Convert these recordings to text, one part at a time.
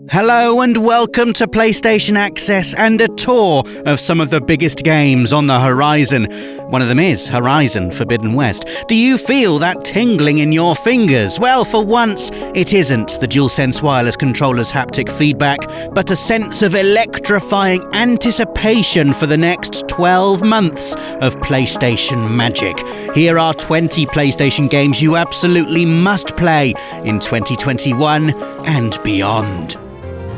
Hello and welcome to PlayStation Access and a tour of some of the biggest games on the horizon. One of them is Horizon Forbidden West. Do you feel that tingling in your fingers? Well, for once, it isn't the DualSense wireless controller's haptic feedback, but a sense of electrifying anticipation for the next 12 months of PlayStation magic. Here are 20 PlayStation games you absolutely must play in 2021 and beyond.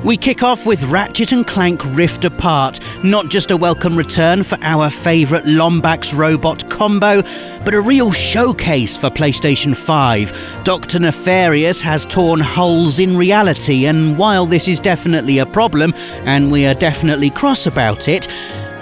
We kick off with Ratchet & Clank Rift Apart, not just a welcome return for our favourite Lombax robot combo, but a real showcase for PlayStation 5. Dr. Nefarious has torn holes in reality, and while this is definitely a problem, and we are definitely cross about it,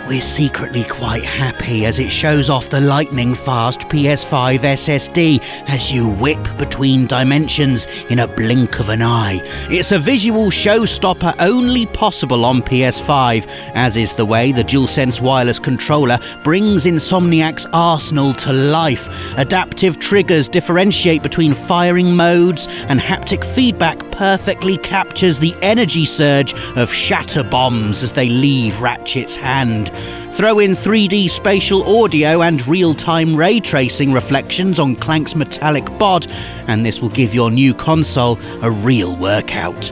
we're secretly quite happy as it shows off the lightning-fast PS5 SSD as you whip between dimensions in a blink of an eye. It's a visual showstopper only possible on PS5, as is the way the DualSense wireless controller brings Insomniac's arsenal to life. Adaptive triggers differentiate between firing modes, and haptic feedback perfectly captures the energy surge of shatter bombs as they leave Ratchet's hand. Throw in 3D spatial audio and real-time ray tracing reflections on Clank's metallic bod, and this will give your new console a real workout.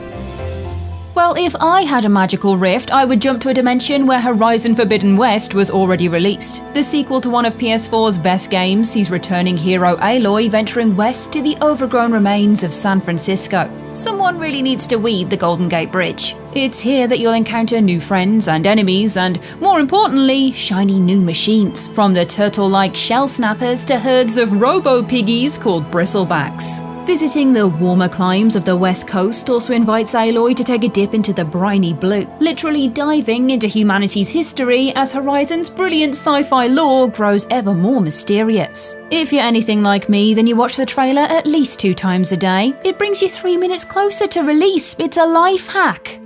Well, if I had a magical rift, I would jump to a dimension where Horizon Forbidden West was already released. The sequel to one of PS4's best games sees returning hero Aloy venturing west to the overgrown remains of San Francisco. Someone really needs to weed the Golden Gate Bridge. It's here that you'll encounter new friends and enemies and, more importantly, shiny new machines, from the turtle-like shell snappers to herds of robo-piggies called bristlebacks. Visiting the warmer climes of the West Coast also invites Aloy to take a dip into the briny blue, literally diving into humanity's history as Horizon's brilliant sci-fi lore grows ever more mysterious. If you're anything like me, then you watch the trailer at least 2 times a day. It brings you 3 minutes closer to release. It's a life hack.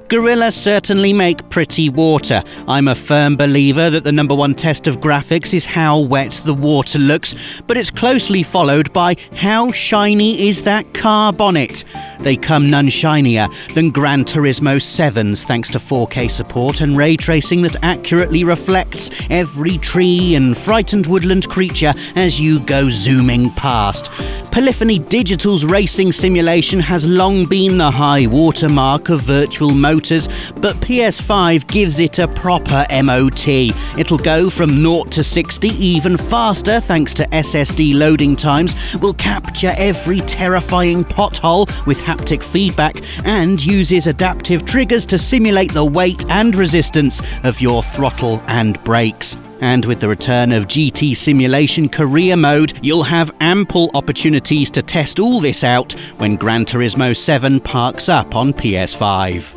Guerrilla certainly make pretty water. I'm a firm believer that the number one test of graphics is how wet the water looks, but it's closely followed by how shiny is that car bonnet. They come none shinier than Gran Turismo 7's thanks to 4K support and ray tracing that accurately reflects every tree and frightened woodland creature as you go zooming past. Polyphony Digital's racing simulation has long been the high watermark of virtual motors, but PS5 gives it a proper MOT. It'll go from 0 to 60 even faster thanks to SSD loading times, will capture every terrifying pothole with haptic feedback, and uses adaptive triggers to simulate the weight and resistance of your throttle and brakes. And with the return of GT Simulation Career Mode, you'll have ample opportunities to test all this out when Gran Turismo 7 parks up on PS5.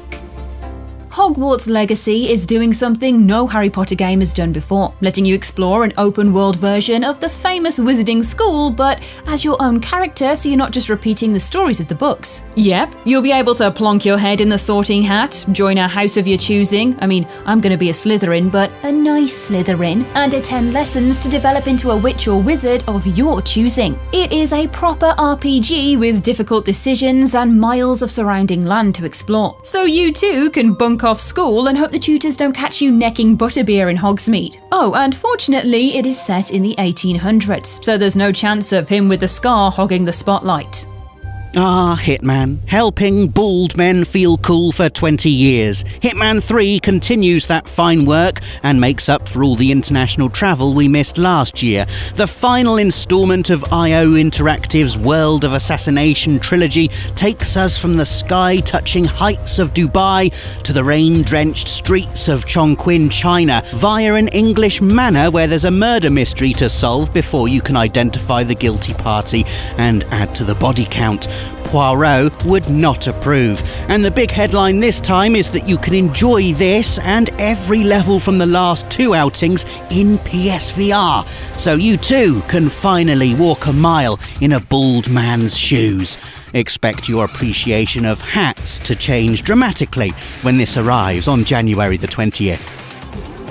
Hogwarts Legacy is doing something no Harry Potter game has done before, letting you explore an open-world version of the famous wizarding school, but as your own character, so you're not just repeating the stories of the books. Yep, you'll be able to plonk your head in the Sorting Hat, join a house of your choosing, I'm going to be a Slytherin, but a nice Slytherin, and attend lessons to develop into a witch or wizard of your choosing. It is a proper RPG with difficult decisions and miles of surrounding land to explore, so you too can bunk off school and hope the tutors don't catch you necking butterbeer in Hogsmeade. Oh, and fortunately it is set in the 1800s, so there's no chance of him with the scar hogging the spotlight. Ah, Hitman, helping bald men feel cool for 20 years. Hitman 3 continues that fine work and makes up for all the international travel we missed last year. The final installment of IO Interactive's World of Assassination trilogy takes us from the sky-touching heights of Dubai to the rain-drenched streets of Chongqing, China, via an English manor where there's a murder mystery to solve before you can identify the guilty party and add to the body count. Poirot would not approve. And the big headline this time is that you can enjoy this and every level from the last 2 outings in PSVR. So you too can finally walk a mile in a bald man's shoes. Expect your appreciation of hats to change dramatically when this arrives on January the 20th.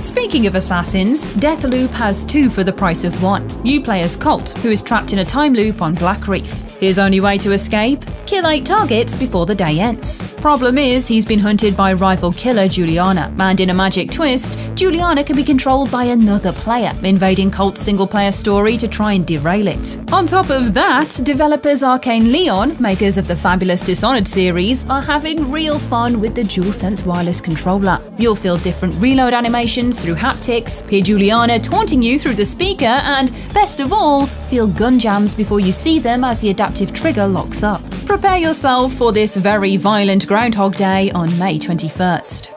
Speaking of assassins, Deathloop has 2 for the price of 1. You play as Colt, who is trapped in a time loop on Black Reef. His only way to escape? Kill 8 targets before the day ends. Problem is, he's been hunted by rival killer Juliana, and in a magic twist, Juliana can be controlled by another player, invading Colt's single-player story to try and derail it. On top of that, developers Arcane Leon, makers of the fabulous Dishonored series, are having real fun with the DualSense wireless controller. You'll feel different reload animations through haptics, hear Juliana taunting you through the speaker, and, best of all, feel gun jams before you see them as the adaptive trigger locks up. Prepare yourself for this very violent Groundhog Day on May 21st.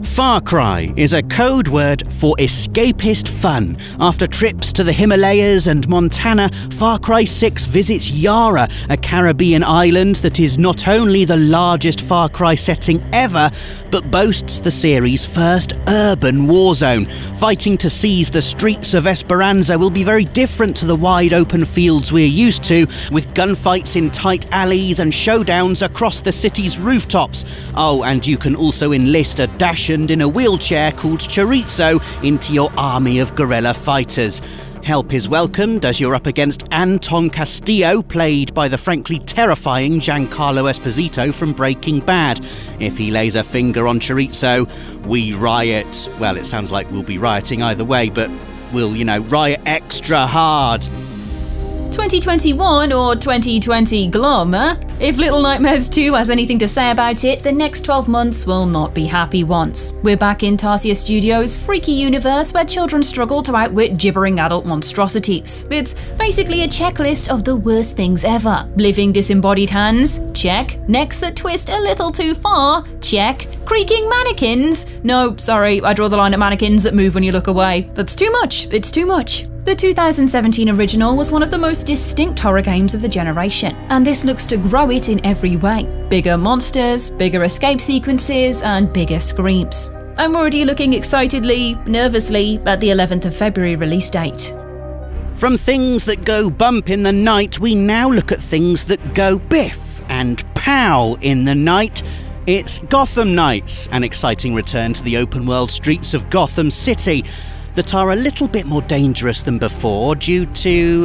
Far Cry is a code word for escapist fun. After trips to the Himalayas and Montana, Far Cry 6 visits Yara, a Caribbean island that is not only the largest Far Cry setting ever, but boasts the series' first urban war zone. Fighting to seize the streets of Esperanza will be very different to the wide open fields we're used to, with gunfights in tight alleys and showdowns across the city's rooftops. Oh, and you can also enlist a dachshund in a wheelchair called Chorizo into your army of guerrilla fighters. Help is welcomed as you're up against Anton Castillo, played by the frankly terrifying Giancarlo Esposito from Breaking Bad. If he lays a finger on Chorizo, we riot. Well, it sounds like we'll be rioting either way, but we'll, riot extra hard. 2021 or 2020 glom, huh? If Little Nightmares 2 has anything to say about it, the next 12 months will not be happy ones. We're back in Tarsier Studios' freaky universe where children struggle to outwit gibbering adult monstrosities. It's basically a checklist of the worst things ever. Living disembodied hands? Check. Necks that twist a little too far? Check. Creaking mannequins? No, sorry, I draw the line at mannequins that move when you look away. That's too much. It's too much. The 2017 original was one of the most distinct horror games of the generation, and this looks to grow it in every way. Bigger monsters, bigger escape sequences, and bigger screams. I'm already looking excitedly, nervously, at the 11th of February release date. From things that go bump in the night, we now look at things that go biff and pow in the night. It's Gotham Knights, an exciting return to the open-world streets of Gotham City that are a little bit more dangerous than before due to,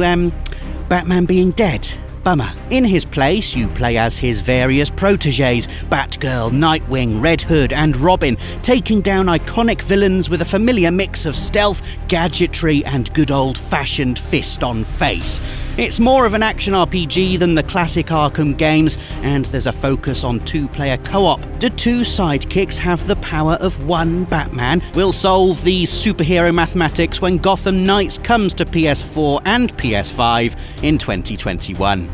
Batman being dead. Bummer. In his place, you play as his various protégés, Batgirl, Nightwing, Red Hood and Robin, taking down iconic villains with a familiar mix of stealth, gadgetry and good old-fashioned fist on face. It's more of an action RPG than the classic Arkham games, and there's a focus on 2-player co-op. Do 2 sidekicks have the power of one Batman? We'll solve these superhero mathematics when Gotham Knights comes to PS4 and PS5 in 2021.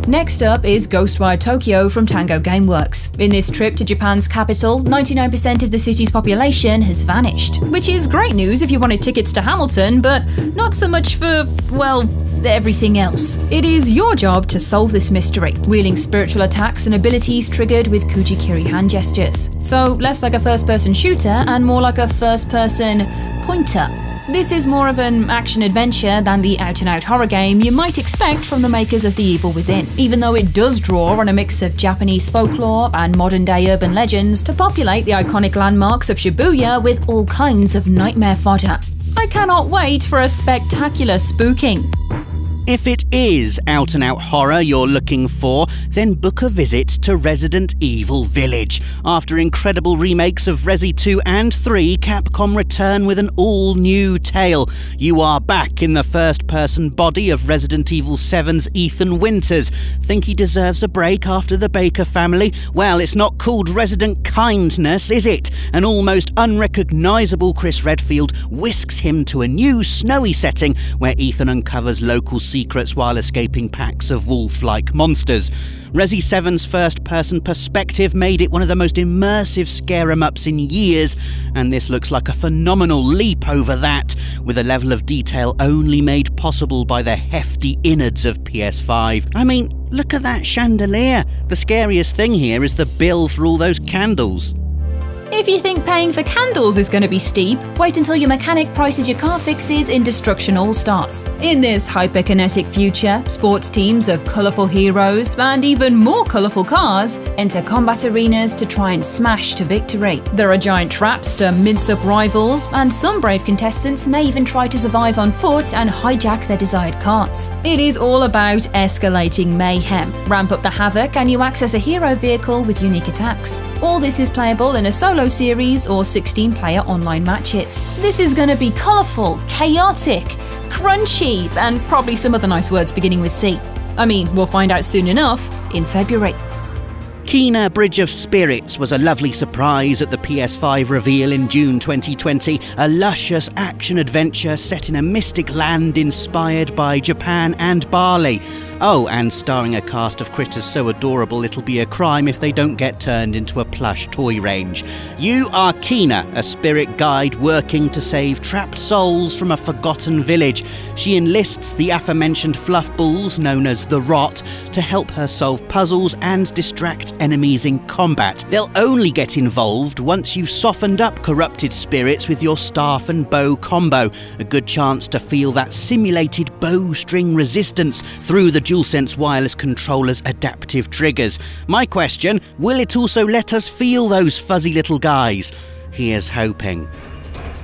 Next up is Ghostwire Tokyo from Tango Gameworks. In this trip to Japan's capital, 99% of the city's population has vanished. Which is great news if you wanted tickets to Hamilton, but not so much for, well, everything else. It is your job to solve this mystery, wielding spiritual attacks and abilities triggered with Kujikiri hand gestures. So less like a first-person shooter and more like a first-person pointer. This is more of an action-adventure than the out-and-out horror game you might expect from the makers of The Evil Within, even though it does draw on a mix of Japanese folklore and modern-day urban legends to populate the iconic landmarks of Shibuya with all kinds of nightmare fodder. I cannot wait for a spectacular spooking. If it is out-and-out horror you're looking for, then book a visit to Resident Evil Village. After incredible remakes of Resi 2 and 3, Capcom return with an all-new tale. You are back in the first-person body of Resident Evil 7's Ethan Winters. Think he deserves a break after the Baker family? Well, it's not called Resident Kindness, is it? An almost unrecognisable Chris Redfield whisks him to a new snowy setting where Ethan uncovers local secrets while escaping packs of wolf-like monsters. Resi 7's first-person perspective made it one of the most immersive scare-em-ups in years, and this looks like a phenomenal leap over that, with a level of detail only made possible by the hefty innards of PS5. I mean, look at that chandelier. The scariest thing here is the bill for all those candles. If you think paying for candles is going to be steep, wait until your mechanic prices your car fixes in Destruction All-Stars. In this hyperkinetic future, sports teams of colourful heroes and even more colourful cars enter combat arenas to try and smash to victory. There are giant traps to mince up rivals, and some brave contestants may even try to survive on foot and hijack their desired cars. It is all about escalating mayhem. Ramp up the havoc and you access a hero vehicle with unique attacks. All this is playable in a solo series or 16-player online matches. This is going to be colourful, chaotic, crunchy, and probably some other nice words beginning with C. I mean, we'll find out soon enough in February. Kena Bridge of Spirits was a lovely surprise at the PS5 reveal in June 2020, a luscious action-adventure set in a mystic land inspired by Japan and Bali. Oh, and starring a cast of critters so adorable it'll be a crime if they don't get turned into a plush toy range. You are Kena, a spirit guide working to save trapped souls from a forgotten village. She enlists the aforementioned fluffballs, known as the Rot, to help her solve puzzles and distract enemies in combat. They'll only get involved once you've softened up corrupted spirits with your staff and bow combo. A good chance to feel that simulated bowstring resistance through the DualSense wireless controller's adaptive triggers. My question, will it also let us feel those fuzzy little guys? Here's hoping.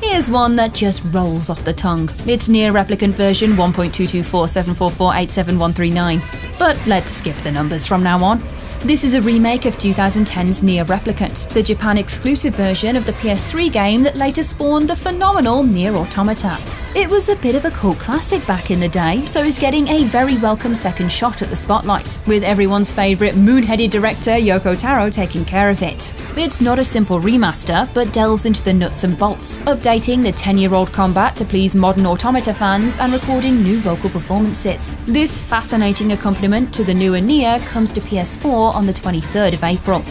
Here's one that just rolls off the tongue. It's Nier Replicant version 1.22474487139. But let's skip the numbers from now on. This is a remake of 2010's Nier Replicant, the Japan-exclusive version of the PS3 game that later spawned the phenomenal Nier Automata. It was a bit of a cult classic back in the day, so is getting a very welcome second shot at the spotlight, with everyone's favourite moon-headed director Yoko Taro taking care of it. It's not a simple remaster, but delves into the nuts and bolts, updating the 10-year-old combat to please modern Automata fans and recording new vocal performances. This fascinating accompaniment to the newer Nier comes to PS4 on the 23rd of April.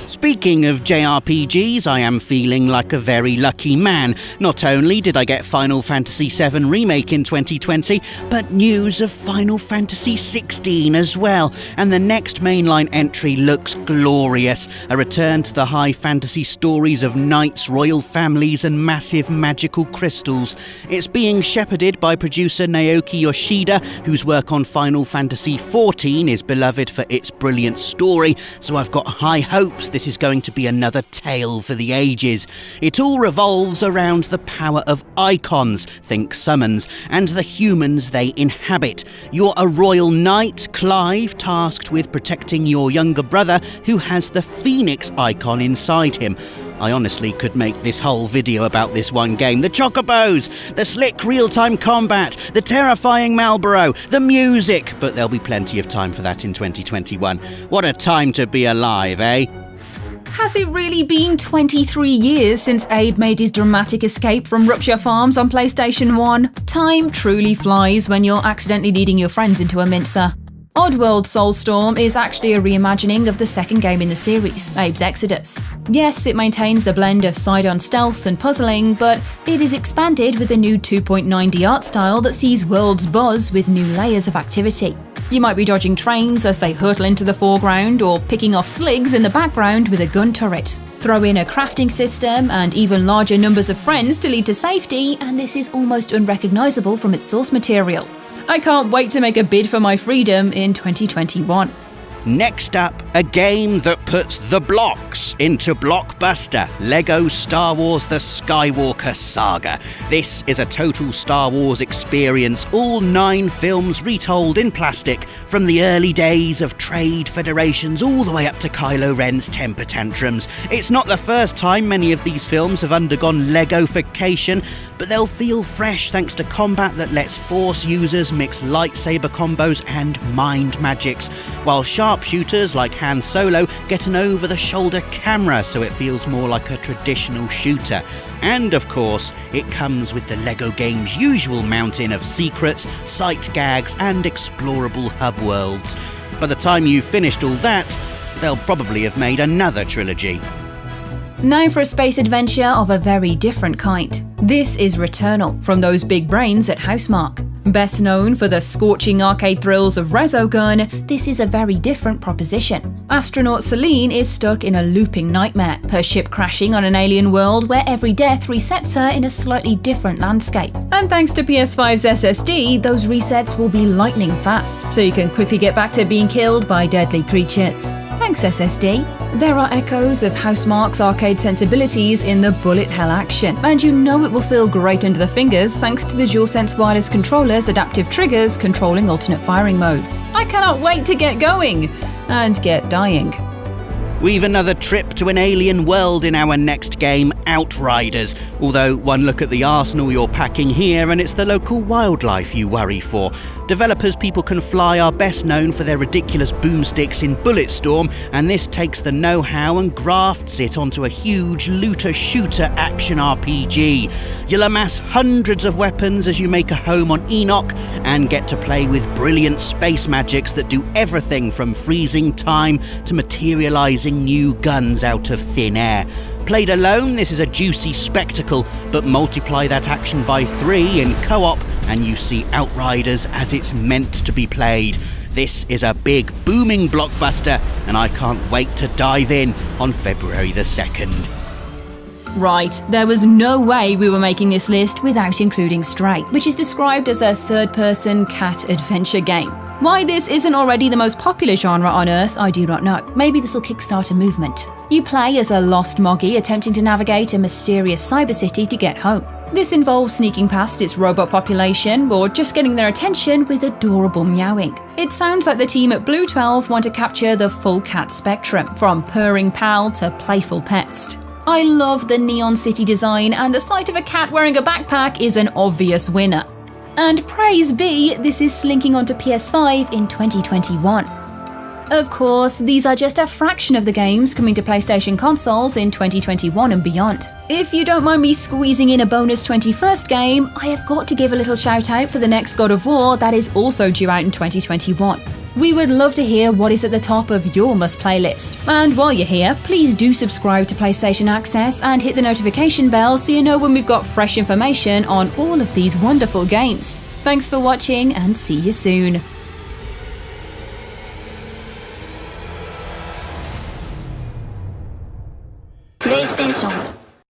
Speaking of JRPGs, I am feeling like a very lucky man. Not only did I get Final Fantasy VII Remake in 2020, but news of Final Fantasy XVI as well. And the next mainline entry looks glorious. A return to the high fantasy stories of knights, royal families and massive magical crystals. It's being shepherded by producer Naoki Yoshida, whose work on Final Fantasy XIV is beloved for its brilliant story, so I've got high hopes this is going to be another tale for the ages. It all revolves around the power of icons, think summons, and the humans they inhabit. You're a royal knight, Clive, tasked with protecting your younger brother who has the Phoenix icon inside him. I honestly could make this whole video about this one game. The chocobos, the slick real-time combat, the terrifying Marlboro, the music, but there'll be plenty of time for that in 2021. What a time to be alive, eh? Has it really been 23 years since Abe made his dramatic escape from Rupture Farms on PlayStation 1? Time truly flies when you're accidentally leading your friends into a mincer. Oddworld Soulstorm is actually a reimagining of the second game in the series, Abe's Exodus. Yes, it maintains the blend of side-on stealth and puzzling, but it is expanded with a new 2.9D art style that sees worlds buzz with new layers of activity. You might be dodging trains as they hurtle into the foreground, or picking off sligs in the background with a gun turret. Throw in a crafting system and even larger numbers of friends to lead to safety, and this is almost unrecognisable from its source material. I can't wait to make a bid for my freedom in 2021. Next up, a game that puts the blocks into blockbuster. LEGO Star Wars The Skywalker Saga. This is a total Star Wars experience, all 9 films retold in plastic, from the early days of trade federations all the way up to Kylo Ren's temper tantrums. It's not the first time many of these films have undergone Legofication, but they'll feel fresh thanks to combat that lets Force users mix lightsaber combos and mind magics, while sharpshooters like Han Solo get an over-the-shoulder camera so it feels more like a traditional shooter. And of course, it comes with the LEGO game's usual mountain of secrets, sight gags and explorable hub worlds. By the time you've finished all that, they'll probably have made another trilogy. Now for a space adventure of a very different kind. This is Returnal, from those big brains at Housemarque. Best known for the scorching arcade thrills of Resogun, this is a very different proposition. Astronaut Celine is stuck in a looping nightmare, her ship crashing on an alien world where every death resets her in a slightly different landscape. And thanks to PS5's SSD, those resets will be lightning fast, so you can quickly get back to being killed by deadly creatures. Thanks, SSD. There are echoes of Housemarque's arcade sensibilities in the bullet hell action, and you know it will feel great under the fingers thanks to the DualSense wireless controller's adaptive triggers controlling alternate firing modes. I cannot wait to get going and get dying. We've another trip to an alien world in our next game, Outriders. Although one look at the arsenal you're packing here and it's the local wildlife you worry for. Developers People Can Fly are best known for their ridiculous boomsticks in Bulletstorm, and this takes the know-how and grafts it onto a huge looter-shooter action RPG. You'll amass hundreds of weapons as you make a home on Enoch and get to play with brilliant space magics that do everything from freezing time to materializing new guns out of thin air. Played alone, this is a juicy spectacle, but multiply that action by 3 in co-op and you see Outriders as it's meant to be played. This is a big, booming blockbuster, and I can't wait to dive in on February the 2nd. Right, there was no way we were making this list without including Stray, which is described as a third-person cat adventure game. Why this isn't already the most popular genre on Earth, I do not know. Maybe this will kickstart a movement. You play as a lost Moggy attempting to navigate a mysterious cyber city to get home. This involves sneaking past its robot population or just getting their attention with adorable meowing. It sounds like the team at Blue 12 want to capture the full cat spectrum, from purring pal to playful pest. I love the neon city design, and the sight of a cat wearing a backpack is an obvious winner. And praise be, this is slinking onto PS5 in 2021. Of course, these are just a fraction of the games coming to PlayStation consoles in 2021 and beyond. If you don't mind me squeezing in a bonus 21st game, I have got to give a little shout out for the next God of War that is also due out in 2021. We would love to hear what is at the top of your must-play list. And while you're here, please do subscribe to PlayStation Access and hit the notification bell so you know when we've got fresh information on all of these wonderful games. Thanks for watching and see you soon. PlayStation